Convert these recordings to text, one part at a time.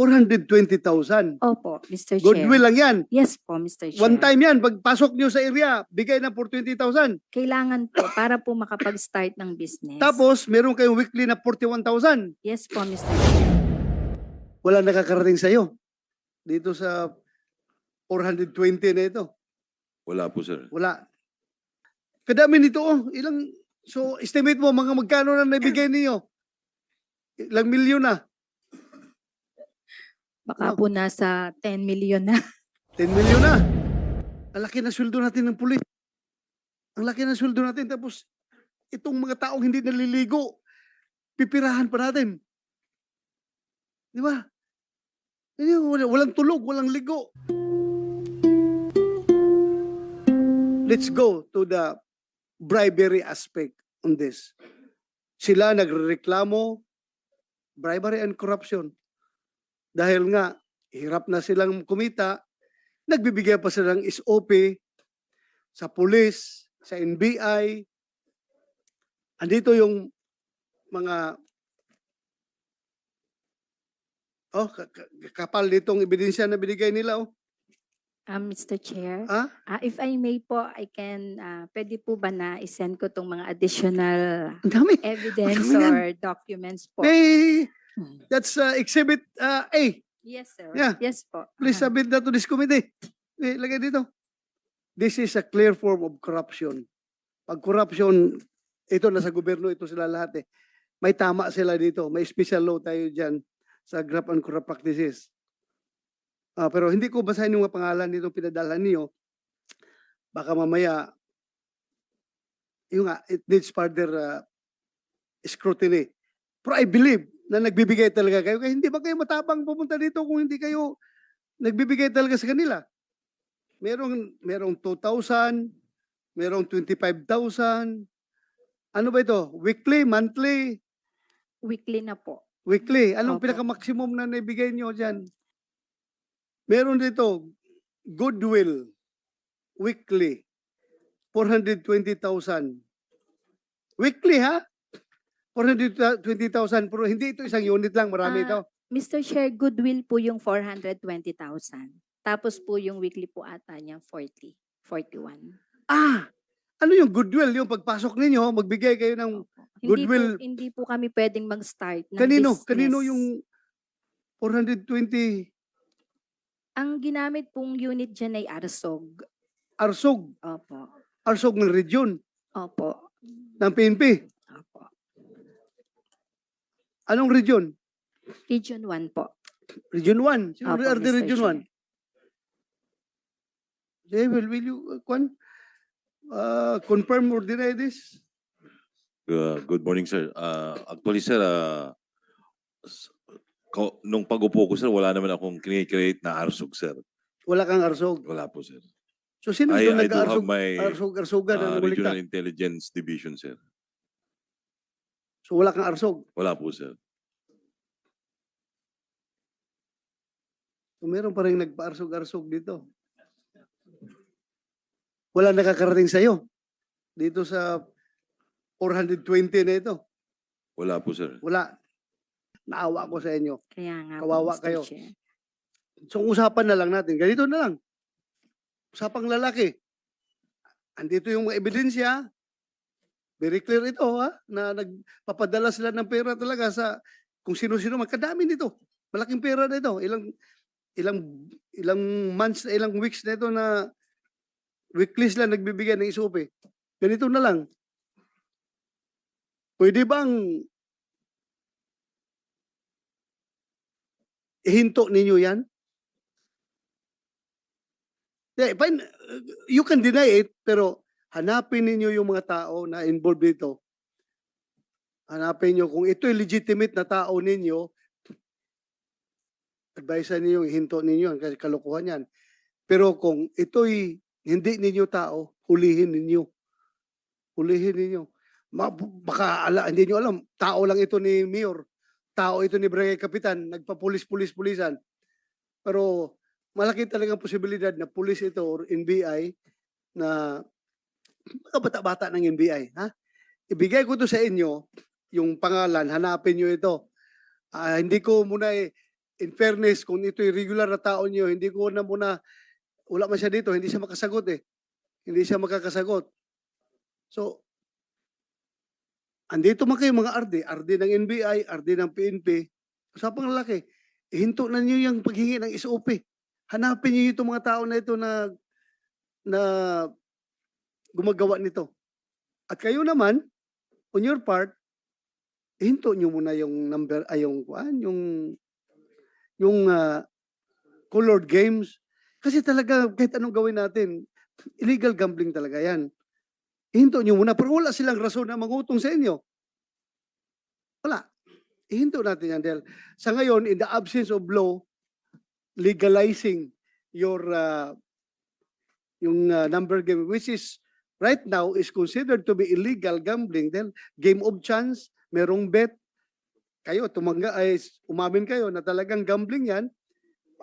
420,000. Opo, Mr. Chair. Goodwill lang yan. Yes po, Mr. Chair. One time yan, pagpasok nyo sa area, bigay na 420,000. Kailangan po para po makapag-start ng business. Tapos, meron kayong weekly na 41,000. Yes po, Mr. Chair. Wala nakakarating sa'yo. Dito sa 420 na ito. Wala po, sir. Wala. Kadami nito, oh. So, estimate mo, mga magkano na nabigay niyo? Ilang milyon na? Baka po nasa 10 million na. 10 milyon na. Ang laki na sweldo natin ng pulis. Ang laki na sweldo natin. Tapos, itong mga taong hindi naliligo, pipirahan pa natin. Di ba? Walang tulog, walang ligo. Let's go to the bribery aspect on this. Sila nagrereklamo, bribery and corruption. Dahil nga, hirap na silang kumita, nagbibigay pa sila ng SOP sa pulis, sa NBI. Andito yung mga kapal ditong ebidensya na binigay nila. Mr. Chair, Ah? if I may po, I can, pwede po ba na isend ko itong mga additional Ang dami. evidence Ang dami yan. or documents po? Hey, that's exhibit A. Yes, sir. Yeah. Yes po. Please submit that to this committee. Lagay dito. This is a clear form of corruption. Pag corruption, ito nasa gobyerno, ito sila lahat eh. May tama sila dito. May special law tayo dyan sa graft and corrupt practices. Pero hindi ko basahin yung mga pangalan nito pinadala niyo. Baka mamaya, yung it needs further scrutiny. Pero I believe na nagbibigay talaga kayo. Kaya hindi ba kayo matapang pumunta dito kung hindi kayo nagbibigay talaga sa kanila? Merong 2,000, merong 25,000. Ano ba ito? Weekly, monthly? Weekly na po. Weekly. Anong Opo. pinaka-maximum na naibigay nyo dyan? Meron dito, goodwill, weekly, 420,000. Weekly ha? 420,000, pero hindi ito isang unit lang, marami ito. Mr. Chair, goodwill po yung 420,000. Tapos po yung weekly po ata niya 41. Ano yung goodwill? Yung pagpasok ninyo, magbigay kayo ng Opo. Goodwill. Hindi po kami pwedeng mag-start ng kanino? business. Kanino yung 420 Ang ginamit pong unit dyan ay Arsog. arsog? Opo. Arsog ng region, Opo. ng PNP. Opo. Anong region? Region 1 po. Region 1. Sino Opo, are the Mr. region Chair. 1? Will you confirm or deny this? Good morning, sir. Actually, sir, nung pag-upo ko, sir, wala naman akong create na arsog, sir. Wala kang arsog. Wala po, sir. So sino I yung do have nag-arsog? my Arsogan na bumalik ka? Regional Intelligence Division, sir. So wala kang arsog. Wala po, sir. So meron pa rin nagpa-arsog-arsog dito. Wala nakakarating sa'yo. Dito sa 420 na ito. Wala po, sir. Wala. Naawa ko sa inyo. Kaya nga Kawawa po, Mr. kayo. Chair. So usapan na lang natin. Ganito na lang. Usapang lalaki. Andito yung mga ebidensya. Very clear ito ha. Na nagpapadala sila ng pera talaga sa kung sino-sino. Magkadami nito. Malaking pera na ito. Ilang months, ilang weeks na ito na weekly sila nagbibigay ng SOP. Ganito na lang. Pwede bang ihinto ninyo yan? Yeah, fine. You can deny it, pero hanapin ninyo yung mga tao na involved dito. Hanapin nyo kung ito'y legitimate na tao ninyo, advise ninyo, ihinto ninyo yan kasi kalokohan yan. Pero kung ito'y hindi ninyo tao, hulihin ninyo. Hulihin ninyo. Baka hindi nyo alam, tao lang ito ni Mayor, tao ito ni Barangay Kapitan, nagpapulis-pulis-pulisan. Pero malaki talagang posibilidad na pulis ito or NBI na mga bata-bata ng NBI. Ha? Ibigay ko to sa inyo, yung pangalan, hanapin nyo ito. Hindi ko muna in fairness, kung ito'y regular na tao niyo, hindi ko na muna, wala man siya dito, hindi siya makasagot eh. Hindi siya makakasagot. So, andito man kayo mga RD ng NBI, RD ng PNP, usapang lalaki, ihinto na niyo yung paghingi ng SOP. Hanapin niyo itong mga tao na ito na gumagawa nito. At kayo naman, on your part, ihinto niyo muna yung number, ay yung colored games. Kasi talaga, kahit anong gawin natin, illegal gambling talaga yan. Ihinto niyo muna, pero wala silang rason na mangutong sa inyo. Wala. Ihinto natin yan. Dahil sa ngayon, in the absence of law, legalizing your number game, which is right now is considered to be illegal gambling. Then game of chance, merong bet, kayo umamin kayo na talagang gambling yan.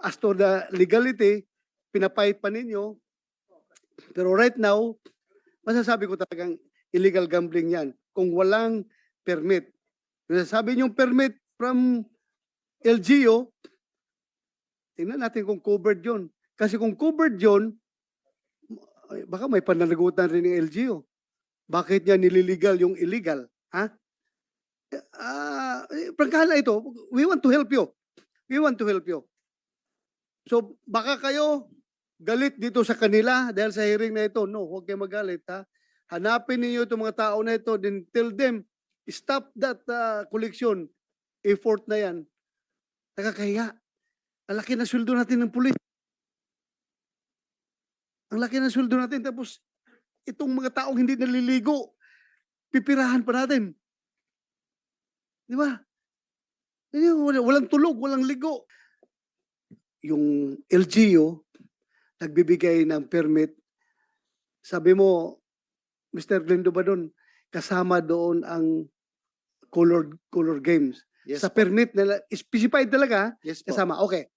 As to the legality, pinapahit pa ninyo. Pero right now, masasabi ko talagang illegal gambling yan kung walang permit. Sabi niyong permit from LGU, tingnan natin kung covered yun. Kasi kung covered yun, baka may pananagutan rin ng LGU. Bakit niya nililigal yung illegal? Ha? Prangkala ito, we want to help you. We want to help you. So baka kayo galit dito sa kanila dahil sa hearing na ito. No, huwag kayo magalit. Ha? Hanapin niyo itong mga tao na ito, then tell them, stop that collection effort na yan. Nakakahiya. Ang laki na sweldo natin ng pulis. Ang laki na sweldo natin. Tapos, itong mga taong hindi naliligo, pipirahan pa natin. Di ba? Walang tulog, walang ligo. Yung LGU, nagbibigay ng permit. Sabi mo, Mr. Glendo ba doon, kasama doon ang color games. Yes, Sa po. permit nila, specified talaga, Yes po. kasama. Okay.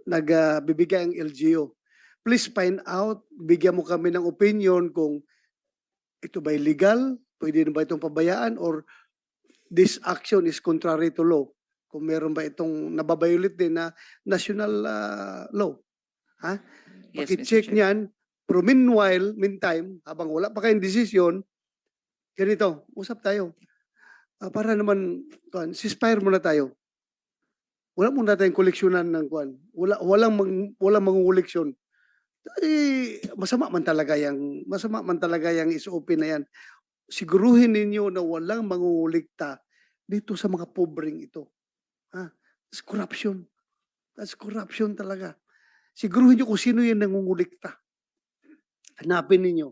Nagbibigay ang LGU. Please find out, bigyan mo kami ng opinion kung ito ba legal, pwede na ba itong pabayaan, or this action is contrary to law. Kung meron ba itong nababayulit din na national law. Ha? Yes, Mr. Paki-check Chair. niyan. Pero meantime, habang wala pa kayong desisyon, ganito, usap tayo. Para naman, ceasefire muna tayo. Wala muna tayong koleksyonan ng kuan. Walang mangunguleksyon. Masama man talaga yung SOP na yan. Siguruhin ninyo na walang mangungulikta dito sa mga pobreng ito. That's corruption. That's corruption talaga. Siguruhin nyo kung sino yung nangungulikta. Hanapin ninyo.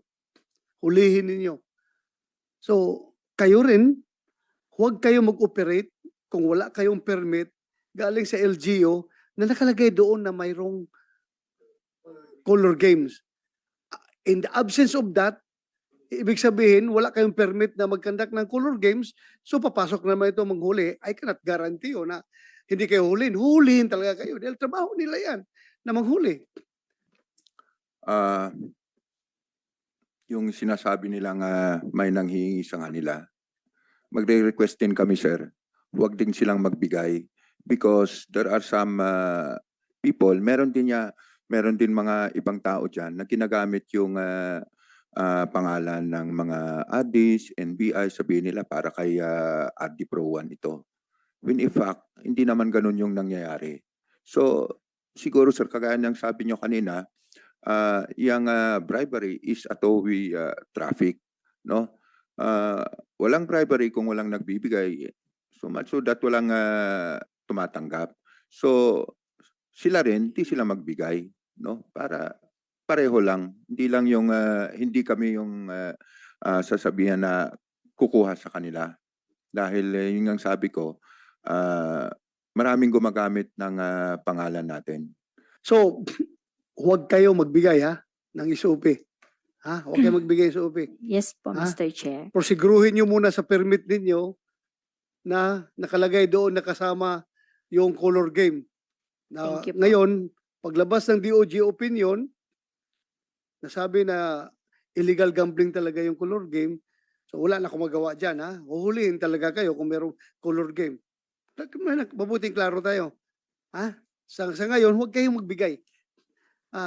Hulihin ninyo. So, kayo rin, huwag kayo mag-operate kung wala kayong permit galing sa LGU na nakalagay doon na mayroong color games. In the absence of that, ibig sabihin, wala kayong permit na mag-conduct ng color games, so papasok naman ito manghuli. I cannot guarantee you na hindi kayo hulihin. Hulihin talaga kayo dahil trabaho nila yan na manghuli. Yung sinasabi nilang may nanghihingi sa kanila, magre-request din kami, sir. Huwag din silang magbigay because there are some people, meron din mga ibang tao dyan na ginagamit yung pangalan ng mga ADIS, NBI, sabihin nila para kay ADI Pro 1 ito. When in fact, hindi naman ganun yung nangyayari. So, siguro sir, kagaya ng sabi nyo kanina, yung bribery is a two-way traffic, no? Walang bribery kung walang nagbibigay. So much so that walang tumatanggap. So sila rin, hindi sila magbigay, no? Para pareho lang. Hindi lang yung hindi kami yung sasabihan na kukuha sa kanila. Dahil yun ang sabi ko, maraming gumagamit ng pangalan natin. So, huwag kayo magbigay ng SOP. Huwag kayo magbigay ng SOP. Yes po, Ah? Mr. Chair. Prosiguruhin nyo muna sa permit ninyo na nakalagay doon na kasama yung color game. Na Thank you po. ngayon, paglabas ng DOJ opinion, nasabi na illegal gambling talaga yung color game, so wala na akong magawa dyan. Huhulihin talaga kayo kung merong color game. Mabuting klaro tayo. Ha? Sa ngayon, huwag kayong magbigay.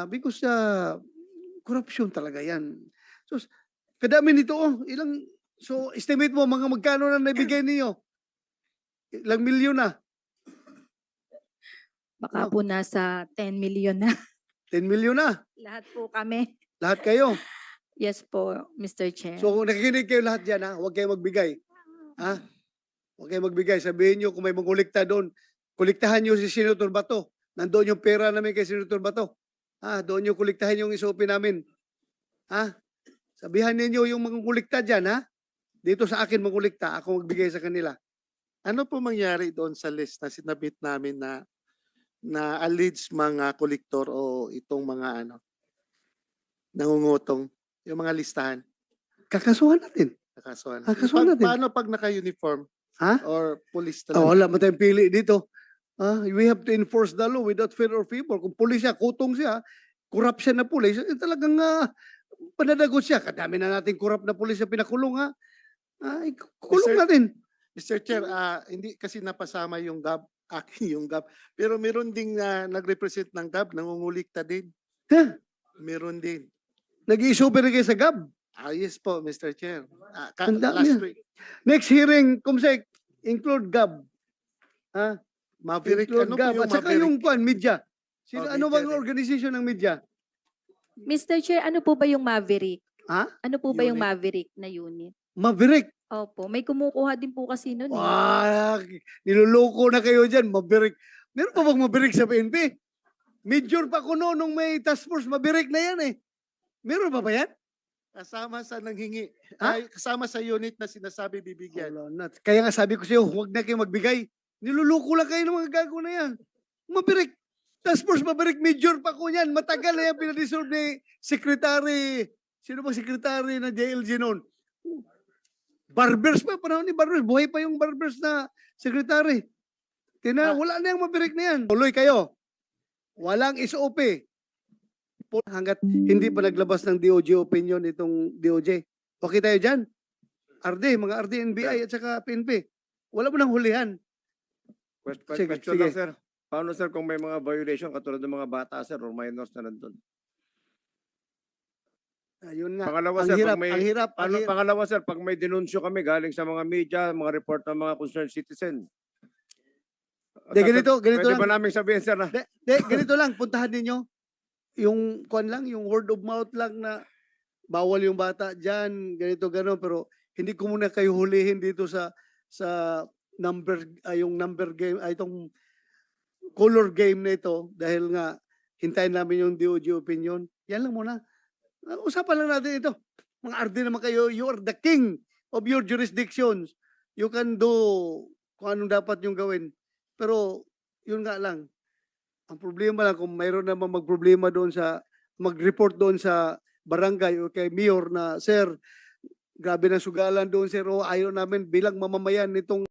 Because corruption talaga yan. So, kadami nito, so estimate mo mga magkano na naibigay niyo? Ilang milyon na? Baka Wow. po nasa 10 million na. 10 milyon na. Lahat po kami. Lahat kayo. Yes po, Mr. Chair. So kung nakikinig kayo lahat dyan, huwag kayong magbigay. Ha? Huwag kayong magbigay. Sabihin nyo kung may mangkulikta doon, kuliktahan nyo si Senator Bato. Nandoon yung pera namin kay Senator Bato. Doon nyo kuliktahan yung SOP namin. Sabihan ninyo yung mangkulikta dyan, Dito sa akin mangkulikta, ako magbigay sa kanila. Ano po mangyari doon sa list na sinabit namin na alleged mga kolektor o itong mga nangungutong, yung mga listahan, Kakasuhan natin. nakasuhan. Kakasuhan natin. Paano pag naka-uniform Ha? or police Wala mo tayong pili dito. We have to enforce the law without fear or favor. Kung pulis siya, kutong siya, corrupt siya na pulis, talagang panadagot siya. Kadami na natin corrupt na pulis na pinakulong, kulong Sir- natin. Mr. Chair, hindi kasi napasama yung GAB, akin yung GAB. Pero meron ding nag-represent ng GAB, nangungulikta din. Ha? Meron din. Nag-i-super kayo sa GAB. Yes po, Mr. Chair. Ang dami Last yan. week, Next hearing, Kumsek, include GAB. Maverick, Include ano po GAB. yung At saka Maverick? yung media. Ano Media bang din. organization ng media? Mr. Chair, ano po ba yung Maverick? Ha? Ano po ba yung Unit. Maverick na unit? Maverick. Opo, may kumukuha din po kasi nun eh. Niloloko na kayo dyan, Maverick. Meron pa bang Maverick sa PNP? Major pa ko noon nung may task force, Maverick na yan eh. Meron pa ba yan? Kasama sa nanghingi. Ha? Kasama sa unit na sinasabi bibigyan. Wala na. Kaya nga sabi ko sa iyo, huwag na kayo magbigay. Niluloko lang kayo ng mga gago na yan. Maverick. Task force Maverick, major pa ko yan. Matagal na yan pinadisolve ni Secretary. Sino bang Secretary na JLG noon? Barbers pa, panahon ni Barbers. Buhay pa yung Barbers na Secretary. Wala na yung Maverick na yan. Tuloy kayo. Walang SOP. Hanggat hindi pa naglabas ng DOJ opinion itong DOJ. Okay tayo dyan? mga RD, NBI at saka PNP. Wala mo nang hulihan. Sige, Question sige. lang, sir. Paano, sir, kung may mga violation katulad ng mga bata, sir, or minors na nandun? Ayun nga. Pangalawa, Ang sir, hirap, pag may, ang hirap. pangalawa, sir, pag may denunsyo kami galing sa mga media, mga report ng mga concerned citizen. Ganito Pwede lang. ba namin sabihin, sir, na Ganito lang, puntahan ninyo. Yung word of mouth lang na bawal yung bata dyan, ganito, gano'n. Pero hindi ko muna kayo hulihin dito sa yung number game, itong color game na ito dahil nga hintayin namin yung DOJ opinion. Yan lang muna. Usapan lang natin ito. Mga RD naman kayo, you are the king of your jurisdictions. You can do kung anong dapat yung gawin. Pero yun nga lang. Ang problema lang kung mayroon naman mag-report doon sa barangay o kay mayor na, sir, grabe na sugalan doon, sir, o ayaw namin bilang mamamayan nitong